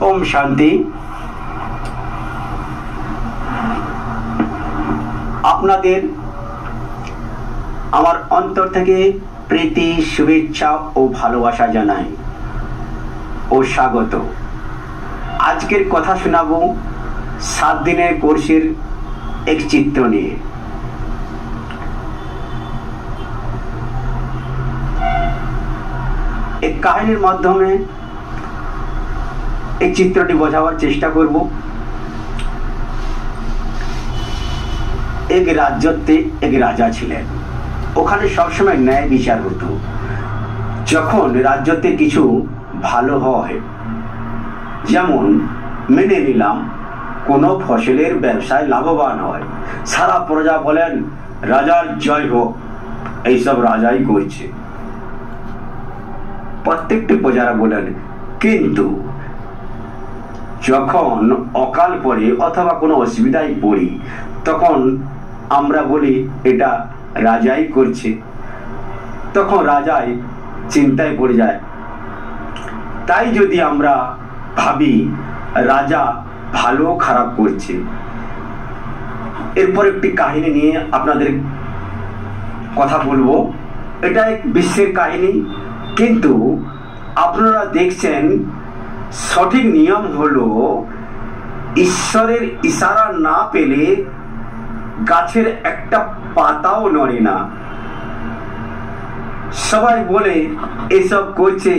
ওম শান্তি। আপনাদের আমার অন্তর থেকে প্রীতি, শুভেচ্ছা ও ভালোবাসা জানাই ও স্বাগত। আজকের কথা শোনাবো 7 দিনের কোর্সের এক চিত্র নিয়ে। এক কাহিনীর মাধ্যমে এই চিত্রটি বোঝাবার চেষ্টা করব। এক রাজ্যতে এক রাজা ছিলেন। ওখানে সবসময় ন্যায় বিচার হতো। যখন রাজ্যতে কিছু ভালো হয়, যেমন মেনে নিলাম কোনো ফসলের ব্যবসায় লাভবান হয়, সারা প্রজা বলেন রাজার জয় হোক, এইসব রাজাই করছে। প্রত্যেকটি প্রজারা বলেন। কিন্তু যখন অকাল পড়ে অথবা কোনো অসুবিধায় পড়ি, তখন আমরা বলি এটা রাজাই করছে। তখন রাজাই চিন্তায় পড়ে যায়। তাই যদি আমরা ভাবি রাজা ভালো খারাপ করছে। এরপর একটি কাহিনী নিয়ে আপনাদের কথা বলবো। এটা এক বিশ্বের কাহিনী, কিন্তু আপনারা দেখছেন সঠিক নিয়ম হলো ঈশ্বরের ইশারা না পেলে গাছের একটা পাতাও নড়ে না। সবাই বলে এসব করছে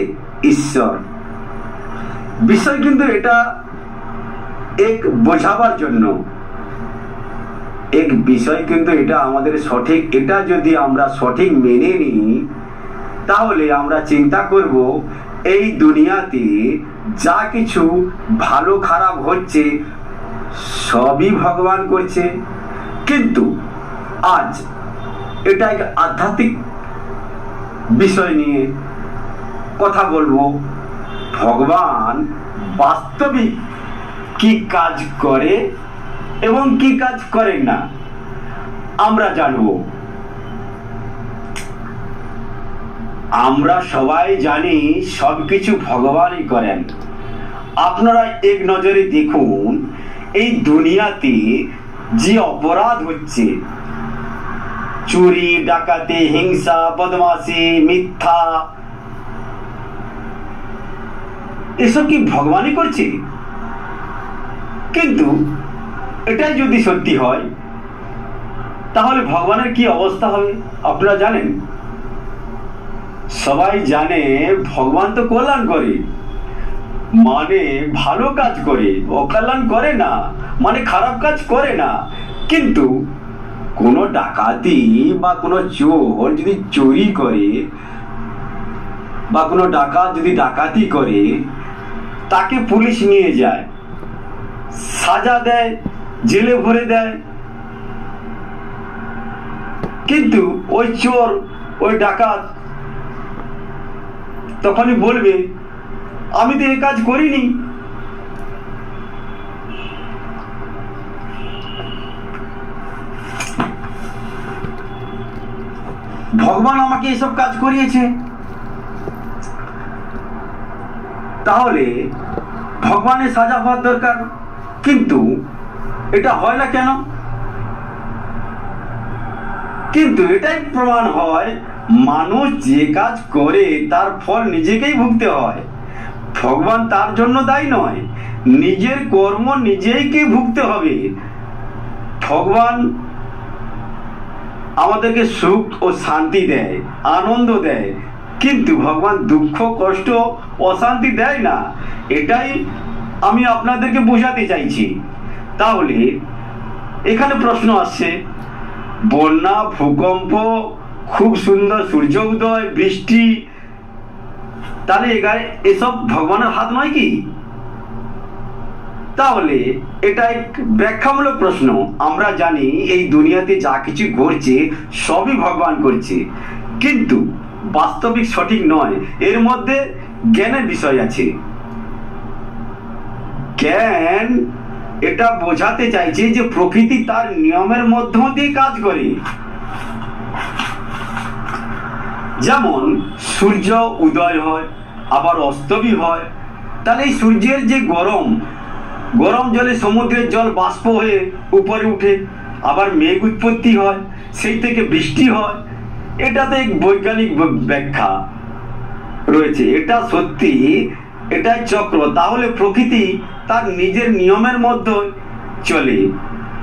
ঈশ্বর। বিষয় কিন্তু এটা এক বোঝাবার জন্য, এক বিষয় কিন্তু এটা আমাদের সঠিক। এটা যদি আমরা সঠিক মেনে নিই, তাহলে আমরা চিন্তা করব এই দুনিয়াতে যা কিছু ভালো খারাপ হচ্ছে সবই ভগবান করছে। কিন্তু আজ এটা এক আধ্যাত্মিক বিষয় নিয়ে কথা বলবো। ভগবান বাস্তবিক কি কাজ করে এবং কি কাজ করেন না আমরা জানবো। আমরা সবাই জানি সবকিছু ভগবানই করেন। আপনারা এক নজরে দেখুন, এই দুনিয়াতে যে অপরাধ হচ্ছে, চুরি, ডাকাতি, হিংসা, বদমাশি, মিথ্যা, এসব কি ভগবানই করছে? কিন্তু এটাই যদি সত্যি হয়, তাহলে ভগবানের কি অবস্থা হবে আপনারা জানেন? সবাই জানে ভগবান তো কল্যাণ করে, মানে ভালো কাজ করে, অকল্যাণ করে না, মানে খারাপ কাজ করে না। কিন্তু কোনো ডাকাতি বা কোনো চোর যদি চুরি করে বা কোনো ডাকাত যদি ডাকাতি করে, তাকে পুলিশ নিয়ে যায়, সাজা দেয়, জেলে ভরে দেয়। কিন্তু ওই চোর, ওই ডাকাত তখনই বলবে আমি তো এ কাজ করিনি। ভগবান আমাকে এসব কাজ করিয়েছে। তাহলে ভগবানের সাজা হওয়ার দরকার। কিন্তু এটা হয় না কেন? কিন্তু এটাই প্রমাণ হয় মানুষ যে কাজ করে তার ফল নিজেকেই ভুগতে হয়। ভগবান তার জন্য দায়ী নয়, নিজের কর্ম নিজেইকে ভুগতে হবে। ভগবান আমাদেরকে সুখ ও শান্তি দেয়, আনন্দ দেয়, কিন্তু ভগবান দুঃখ, কষ্ট, অশান্তি দেয় না। এটাই আমি আপনাদেরকে বোঝাতে চাইছি। তাহলে এখানে প্রশ্ন আসছে, বন্যা, ভূকম্প, খুব সুন্দর সূর্য উদয়, বৃষ্টি, তাহলে এসব ভগবানের হাত নয় কি? তাহলে এটা এক ব্যাখ্যামূলক প্রশ্ন। আমরা জানি এই দুনিয়াতে যা কিছু ঘটছে সবই ভগবান করছে, কিন্তু বাস্তবিক সঠিক নয়। এর মধ্যে জ্ঞানের বিষয় আছে। জ্ঞান এটা বোঝাতে চাইছে যে প্রকৃতি তার নিয়মের মধ্য দিয়ে কাজ করে। যেমন সূর্য উদয় হয়, আবার অস্তবি হয়, তাহলে এই সূর্যের যে গরম গরম জলে সমুদ্রের জল বাষ্প হয়ে উপরে উঠে, আবার মেঘ উৎপত্তি হয়, সেই থেকে বৃষ্টি হয়। এটাতে এক বৈজ্ঞানিক ব্যাখ্যা রয়েছে, এটা সত্যি, এটাই চক্র। তাহলে প্রকৃতি তার নিজের নিয়মের মধ্যে চলে।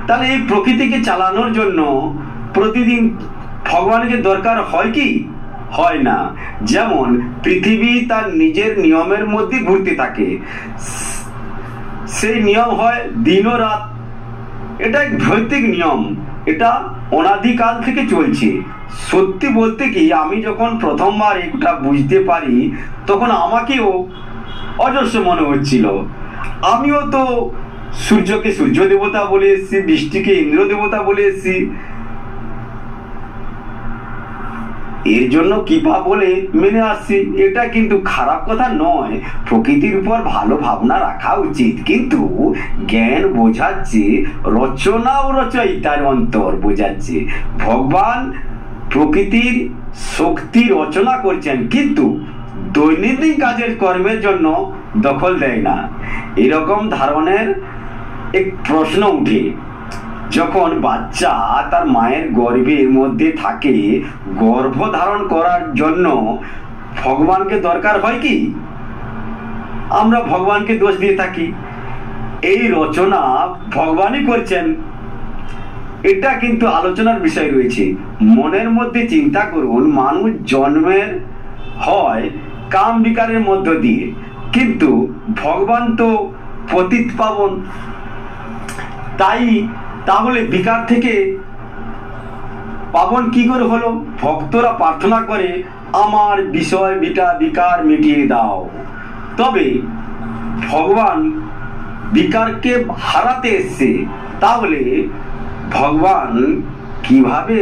তাহলে এই প্রকৃতিকে চালানোর জন্য প্রতিদিন ভগবানকে দরকার হয় কি? হয় না। যেমন পৃথিবী তার নিজের নিয়মের মধ্যে ঘুরতে থাকে, সেই নিয়ম হয় দিন ও রাত। এটা এক ভৌতিক নিয়ম, এটা অনাদিকাল থেকে চলছে। সত্যি বলতে কি, আমি যখন প্রথমবার এটা বুঝতে পারি তখন আমাকেও অজস্র মনে হচ্ছিল। আমিও তো সূর্যকে সূর্য দেবতা বলে এসেছি, বৃষ্টিকে ইন্দ্র দেবতা বলে এসেছি, এর জন্য কৃপা বলে মেনে আসছি। এটা কিন্তু খারাপ কথা নয়, প্রকৃতির উপর ভালো ভাবনা রাখা উচিত। কিন্তু জ্ঞান বোঝাচ্ছে, রচনা ও রচয়িতার অন্তর বোঝাচ্ছে। ভগবান প্রকৃতির শক্তি রচনা করছেন, কিন্তু দৈনন্দিন কাজের কর্মের জন্য দখল দেয় না। এরকম ধরনের এক প্রশ্ন উঠে, যখন বাচ্চা তার মায়ের গর্ভের মধ্যে থাকে, গর্ভ ধারণ করার জন্য ভগবানকে দরকার হয় কি? আমরা ভগবানকে দোষ দিয়ে থাকি, এই রচনা ভগবানই করছেন। এটা কিন্তু আলোচনার বিষয় রয়েছে। মনের মধ্যে চিন্তা করুন, মানুষ জন্মের হয় কাম বিকারের মধ্য দিয়ে, কিন্তু ভগবান তো পতিত পাবন। তাহলে বিকার থেকে পাবন কি করে হলো? ভক্তরা প্রার্থনা করে, আমার বিষয় বিকার মিটিয়ে দাও। তবে ভগবান বিকারকে হারাতে এসছে, তাহলে ভগবান কিভাবে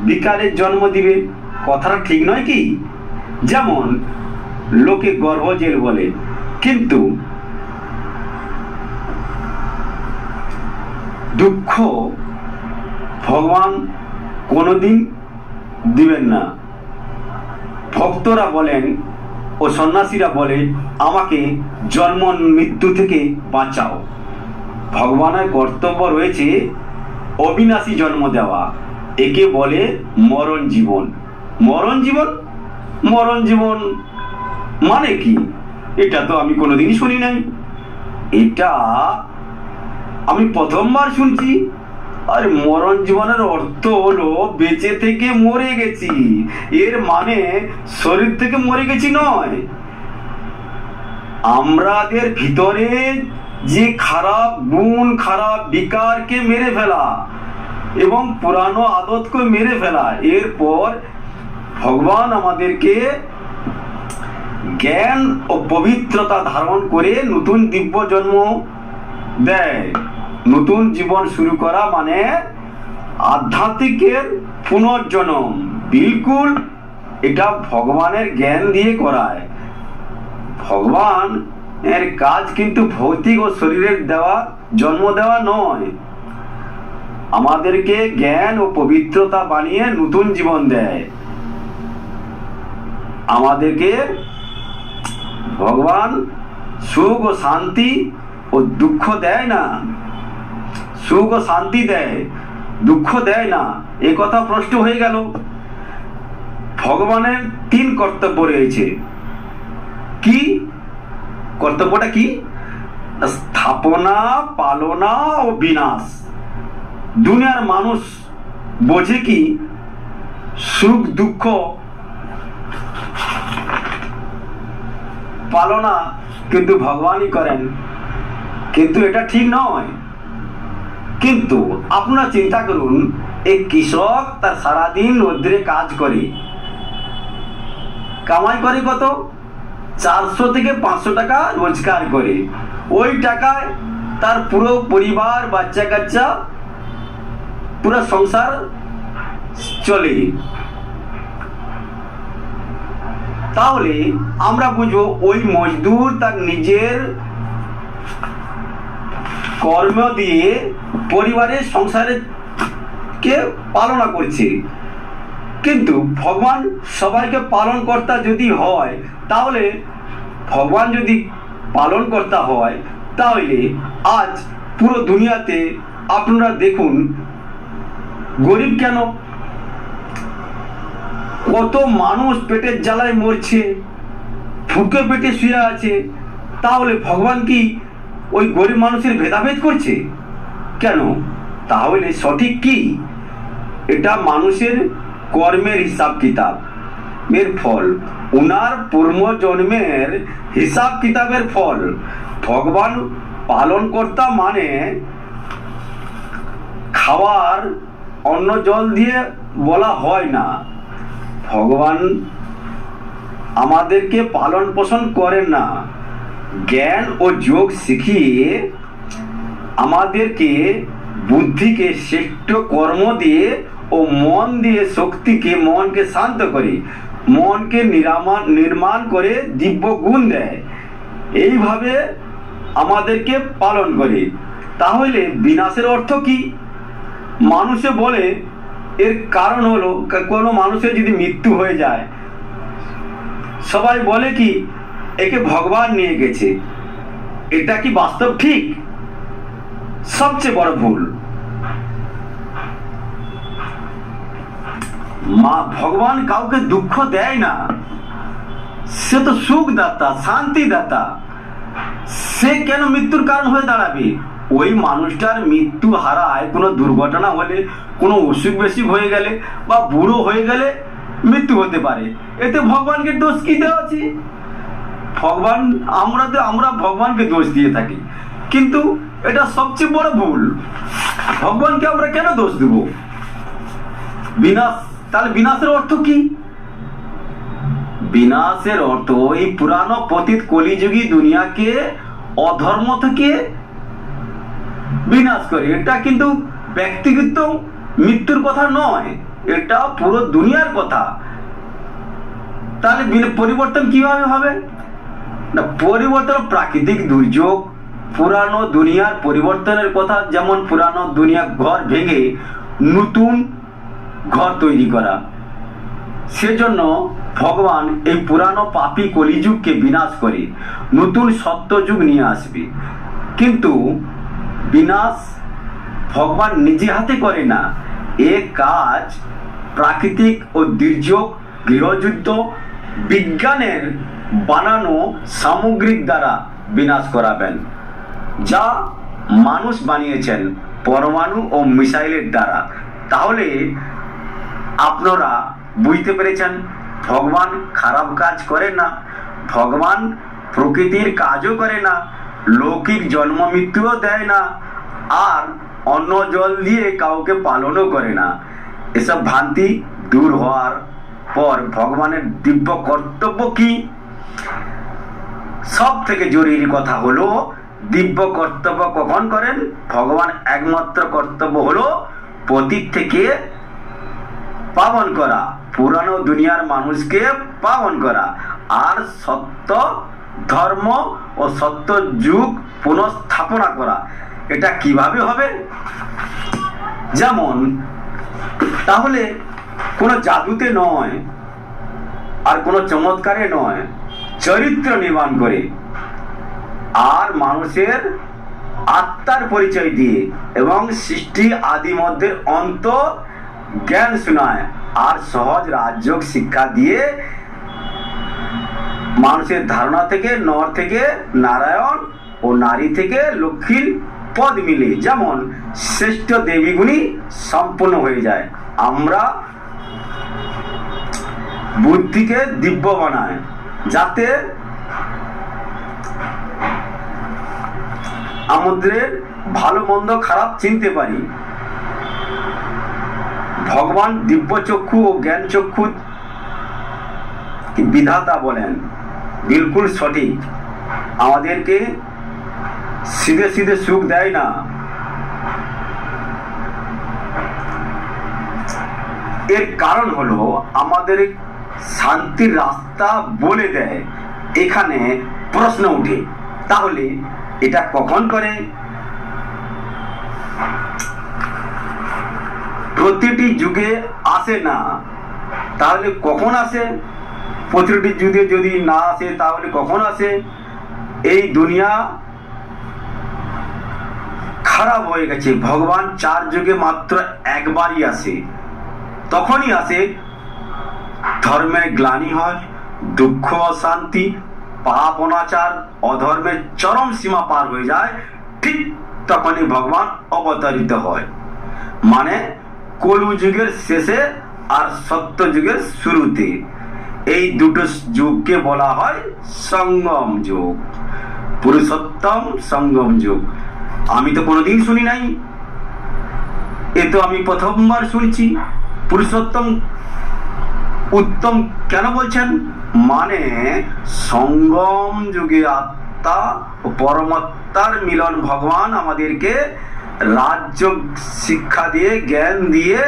বিকারের জন্ম দিবে? কথাটা ঠিক নয় কি? যেমন লোকে গর্ভজেল বলে, কিন্তু দুঃখ ভগবান কোনোদিন দিবেন না। ভক্তরা বলেন ও সন্ন্যাসীরা বলে, আমাকে জন্ম মৃত্যু থেকে বাঁচাও। ভগবানের কর্তব্য রয়েছে অবিনাশী জন্ম দেওয়া, একে বলে মরণ জীবন। মরণ জীবন, মরণ জীবন মানে কি? এটা তো আমি কোনোদিনই শুনি নাই, এটা আমি প্রথমবার শুনছি। আর মরণ জীবনের অর্থ হলো বেঁচে থেকে মরে গেছি, এর মানে শরীর থেকে মরে গেছি নয়। আমাদের ভিতরে যে খারাপ গুণ, খারাপ বিকারকে মেরে ফেলা এবং পুরানো আদতকে মেরে ফেলা। এরপর ভগবান আমাদেরকে জ্ঞান ও পবিত্রতা ধারণ করে নতুন দিব্য জন্ম দেয়। নতুন জীবন শুরু করা মানে আধ্যাত্মিকের পুনর্জন্ম। বিলকুল এটা ভগবানের জ্ঞান দিয়ে করায়। ভগবান এর কাজ কিন্তু ভৌতিক ও শরীরের দেওয়া, জন্ম দেওয়া নয়। আমাদেরকে জ্ঞান ও পবিত্রতা বানিয়ে নতুন জীবন দেয়। আমাদেরকে ভগবান সুখ ও শান্তি ও দুঃখ দেয় না, সুখ ও শান্তি দেয়, দুঃখ দেয় না। এ কথা প্রশ্ন হয়ে গেল। ভগবানের 3 কর্তব্য রয়েছে। কি কর্তব্যটা? কি? স্থাপনা, পালনা ও বিনাশ। দুনিয়ার মানুষ বোঝে কি সুখ দুঃখ পালনা কিন্তু ভগবানই করেন, কিন্তু এটা ঠিক নয়। কিন্তু আপনারা চিন্তা করুন, এক কৃষক তার সারাদিন রোদ্রে কাজ করে, কামাই করে কত? 400 থেকে 500 টাকা রোজগার করে। ওই টাকায় তার পুরো পরিবার, বাচ্চা কাচ্চা, পুরো সংসার চলে। তাহলে আমরা বুঝবো ওই মজদুর তার নিজের কর্ম দিয়ে পরিবারের সংসারের কে পালনা করছে। কিন্তু ভগবান সবাইকে পালন কর্তা যদি হয়, তাহলে ভগবান যদি পালনকর্তা হয়, তাহলে আজ পুরো দুনিয়াতে আপনারা দেখুন গরিব কেন, কত মানুষ পেটের জ্বালায় মরছে, ভুকে পেটে শুয়ে আছে, তাহলে ভগবান কি ওই গরিব মানুষের ভেদাভেদ করছে কেন? তাহলে সঠিক কি? এটা মানুষের কর্মের হিসাব কিতাব এর ফল, উনার পূর্বজন্মের হিসাব কিতাবের ফল। ভগবান পালনকর্তা মানে খাওয়ার অন্ন জল দিয়ে বলা হয় না। ভগবান আমাদেরকে পালন পোষণ করেন না, জ্ঞান ও যোগ শিখিয়ে আমাদেরকে বুদ্ধিকে শ্রেষ্ঠ কর্ম দিয়ে ও মন দিয়ে শক্তিকে, মনকে শান্ত করে, মনকে নির্মাণ করে দিব্য গুণ দেয়, এইভাবে আমাদেরকে পালন করে। তাহলে বিনাশের অর্থ কি? মানুষে বলে এর কারণ হলো, কোনো মানুষের যদি মৃত্যু হয়ে যায় সবাই বলে কি একে ভগবান নিয়ে গেছে। এটা কি বাস্তব ঠিক? সবচেয়ে বড় ভুল। ভগবান কাউকে দুঃখ দেয় না, সে তো সুখদাতা, শান্তিদাতা। সে কেন মৃত্যুর কারণ হয়ে দাঁড়াবে? ওই মানুষটার মৃত্যু হারায় কোনো দুর্ঘটনা হলে, কোনো অসুখ বেশি হয়ে গেলে বা বুড়ো হয়ে গেলে মৃত্যু হতে পারে, এতে ভগবানকে দোষ কি দেওয়া আছে? ভগবান আমরা ভগবানকে দোষ দিয়ে থাকি, কিন্তু এটা সবচেয়ে বড় ভুল। ভগবানকে আমরা কেন দোষ দেব? বিনাশ, তাহলে বিনাশের অর্থ কি? বিনাশের অর্থ এই পুরানো পতিত কলিযুগী দুনিয়াকে অধর্ম থেকে বিনাশ করে। এটা কিন্তু ব্যক্তিগত মৃত্যুর কথা নয়, এটা পুরো দুনিয়ার কথা। তাহলে পরিবর্তন কিভাবে হবে না? পরিবর্তন প্রাকৃতিক দুর্যোগ, পুরানো দুনিয়ার পরিবর্তনের কথা, যেমন পুরানো দুনিয়া ঘর ভেঙে নতুন ঘর তৈরি করা। সেজন্য ভগবান এই পুরানো পাপী কলিযুগকে বিনাশ করে নতুন সত্যযুগ নিয়ে আসবে। কিন্তু বিনাশ ভগবান নিজে হাতে করে না, এ কাজ প্রাকৃতিক ও দুর্যোগ, গৃহযুদ্ধ, বিজ্ঞানের বানানো সামগ্রিক দ্বারা বিনাশ করাবেন, যা মানুষ বানিয়েছেন পরমাণু ও মিসাইলের দ্বারা। তাহলে আপনারা বুঝতে পেরেছেন ভগবান খারাপ কাজ করে না, ভগবান প্রকৃতির কাজও করে না, লৌকিক জন্ম মৃত্যুও দেয় না, আর অন্ন জল দিয়ে কাউকে পালনও করে না। এসব ভ্রান্তি দূর হওয়ার পর ভগবানের দিব্য কর্তব্য কি? সব থেকে জরুরি কথা হলো দিব্য কর্তব্য কখন করেন? ভগবান একমাত্র কর্তব্য হলো পতিত থেকে পাবন করা, পুরানো দুনিয়ার মানুষকে পাবন করা, আর সত্য ধর্ম ও সত্য যুগ পুনঃস্থাপনা করা। এটা কিভাবে হবে? যেমন, তাহলে কোনো জাদুতে নয়, আর কোনো চমৎকারে নয়, চরিত্র নির্মাণ করে আর মানুষের আত্মার পরিচয় দিয়ে এবং সৃষ্টি আদি মধ্যের অন্ত জ্ঞান শোনায় আর সহজ রাজযোগ শিক্ষা দিয়ে মানুষের ধারণা থেকে নর থেকে নারায়ণ ও নারী থেকে লক্ষ্মীর পদ মিলে যেমন শ্রেষ্ঠ দেবীগুণী সম্পূর্ণ হয়ে যায়। আমরা বুদ্ধিকে দিব্য বানায় যাতে আমাদের ভালো মন্দ খারাপ চিনতে পারি। ভগবান দিব্য চক্ষু ও জ্ঞান চক্ষু বিধাতা বলেন, বিলকুল সঠিক। আমাদেরকে সিধে সিধে সুখ দেয় না, এর কারণ হলো আমাদের শান্তির রাস্তা বলে দেয়। এখানে প্রশ্ন উঠে, তাহলে এটা কখন করে? প্রতিটি যুগে আসে না, তাহলে কখন আসে? প্রতিটি যুগে যদি না আসে তাহলে কখন আসে? এই দুনিয়া খারাপ হয়ে গেছে। ভগবান 4 যুগে মাত্র একবারই আসে, তখনই আসে ধর্মের গ্লানি হয়, দুঃখ অশান্তি, পাপ অনাচার, অধর্মের চরম সীমা পার হয়ে যায়, ঠিক তখনই ভগবান অবতারিত হয়। মানে কলিযুগের শেষে আর সত্য যুগের শুরুতে। এই দুটো যুগকে বলা হয় সঙ্গম যুগ, পুরুষোত্তম সঙ্গম যুগ। আমি তো কোনোদিন শুনি নাই, এ তো আমি প্রথমবার শুনছি। পুরুষোত্তম উত্তম কেন বলছেন? মানে সঙ্গম যুগে আত্মা ও পরমাত্মার মিলন। ভগবান আমাদেরকে রাজ্য শিক্ষা দিয়ে, জ্ঞান দিয়ে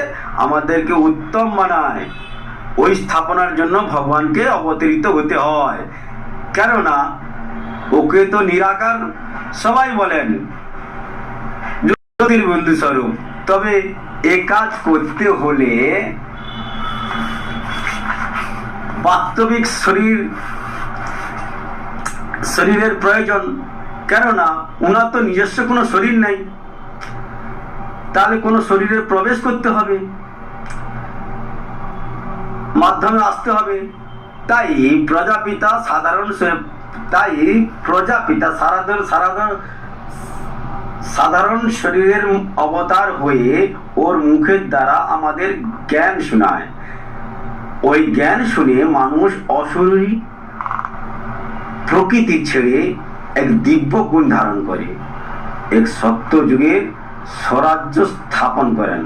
আমাদেরকে উত্তম বানায়। ওই স্থাপনার জন্য ভগবানকে অবতরিত হতে হয়। কেননা ওকে তো নিরাকার সবাই বলেন, জ্যোতির্বিন্দু স্বরূপ। তবে এ কাজ করতে হলে বাস্তবিক শরীরের প্রয়োজন। কেননা ওনার তো নিজস্ব কোনো শরীর নাই, তাহলে কোনো শরীরে প্রবেশ করতে হবে, মাধ্যমে আসতে হবে। তাই প্রজাপিতা সাধারণ শরীরের অবতার হয়ে ওর মুখের দ্বারা আমাদের জ্ঞান শোনায়। ওই জ্ঞান শুনে মানুষ অশরীরী প্রকৃতি ছেড়ে এক দিব্য গুণ ধারণ করে, এক সত্য যুগের স্বরাজ্য স্থাপন করেন।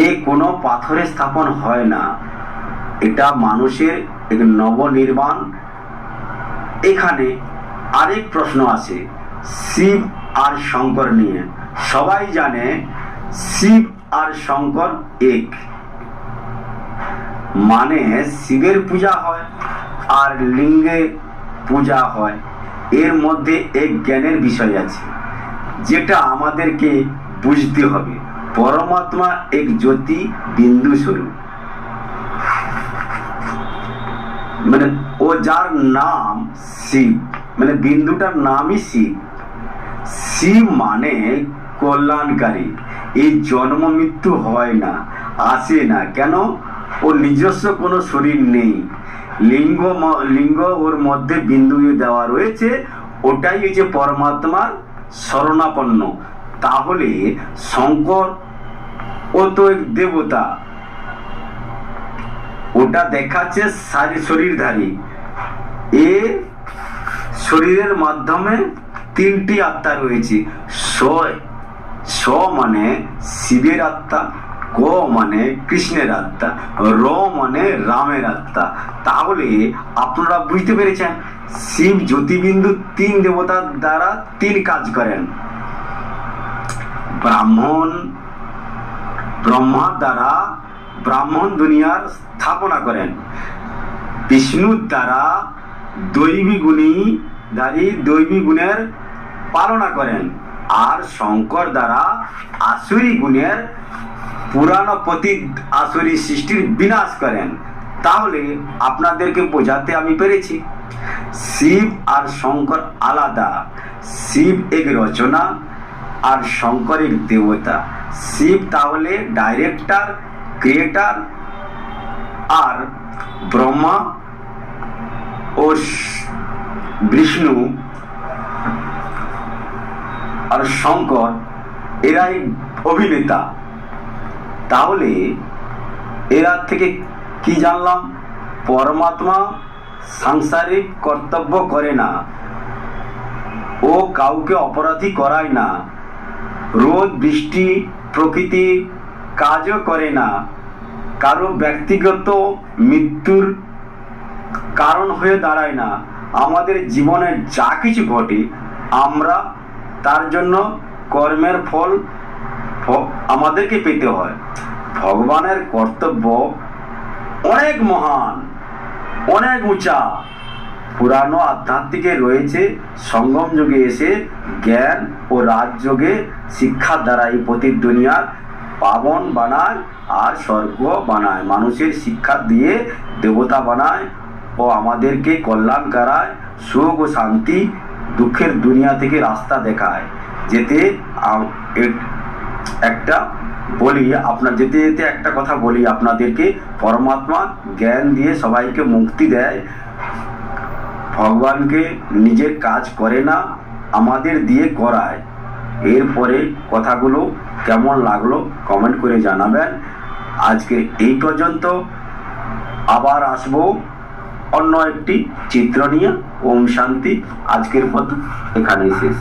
এ কোনো পাথরে স্থাপন হয় না, এটা মানুষের এক নবনির্মাণ। এখানে আরেক প্রশ্ন আছে শিব আর শঙ্কর নিয়ে। সবাই জানে শিব আর শঙ্কর এক, মানে শিবের পূজা হয় আর লিঙ্গের পূজা হয়। এর মধ্যে এক জ্ঞানের বিষয় আছে যেটা আমাদেরকে বুঝতে হবে। পরমাত্মা এক জ্যোতি বিন্দু স্বরূপ, মানে ও যার নাম শিব, মানে বিন্দুটার নামই শিব। শিব মানে কল্যাণকারী। এই জন্ম মৃত্যু হয় না, আসে না। কেন? ওর নিজস্ব কোনো শরীর নেই। লিঙ্গ ওর মধ্যে বিন্দু দেওয়া রয়েছে, ওটাই হচ্ছে পরমাত্মার শরণাপন্ন। তাহলে শঙ্কর ও তো এক দেবতা, ওটা দেখাচ্ছে শরীরধারী। এ শরীরের মাধ্যমে 3টি আত্মা রয়েছে। স মানে শিবের আত্মা, ক মানে কৃষ্ণের আত্মা, র মানে রামের আত্মা। তাহলে আপনারা বুঝতে পেরেছেন শিব জ্যোতিবিন্দু 3 দেবতার দ্বারা 3 কাজ করেন। ব্রহ্মার দ্বারা ব্রাহ্মণ দুনিয়ার স্থাপনা করেন, বিষ্ণুর দ্বারা দৈবী গুণের পালনা করেন, আর শঙ্কর দ্বারা আসুরি গুণের আসুরি সৃষ্টির বিনাশ করেন। তাহলে আপনাদেরকে বোঝাতে আমি পেরেছি শিব আর শঙ্কর আলাদা। শিব এক রচনা আর শঙ্কর এক দেবতা। শিব তাহলে ডাইরেক্টর, ক্রিয়েটার, আর ব্রহ্মা ও বিষ্ণু আর শঙ্কর এরাই অভিনেতা। তাহলে এরা থেকে কি জানলাম? পরমাত্মা সাংসারিক কর্তব্য করে না, ও কাউকে অপরাধী করায় না, রোদ বৃষ্টি প্রকৃতি কাজও করে না, কারো ব্যক্তিগত মৃত্যুর কারণ হয়ে দাঁড়ায় না। আমাদের জীবনে যা কিছু ঘটে আমরা তার জন্য কর্মের ফল আমাদেরকে পেতে হয়। ভগবানের কর্তব্য অনেক মহান, অনেক উঁচা। পুরানো আধ্যাত্মিকে রয়েছে সঙ্গম যুগে এসে জ্ঞান ও রাজযোগে শিক্ষার দ্বারা এই পতিত দুনিয়ার পাবন বানায় আর স্বর্গ বানায়। মানুষের শিক্ষা দিয়ে দেবতা বানায় ও আমাদেরকে কল্যাণ করায়, সুখ ও শান্তি, দুঃখের দুনিয়া থেকে রাস্তা দেখায়। যেতে একটা বলি আপনার যেতে যেতে একটা কথা বলি আপনাদেরকে, পরমাত্মা জ্ঞান দিয়ে সবাইকে মুক্তি দেয়, ভগবানকে নিজের কাজ করে না, আমাদের দিয়ে করায়। এরপরে কথাগুলো কেমন লাগলো কমেন্ট করে জানাবেন। আজকে এই পর্যন্ত, আবার আসবো অন্য একটি চিত্র নিয়ে। ওম শান্তি। আজকের মতো এখানেই শেষ।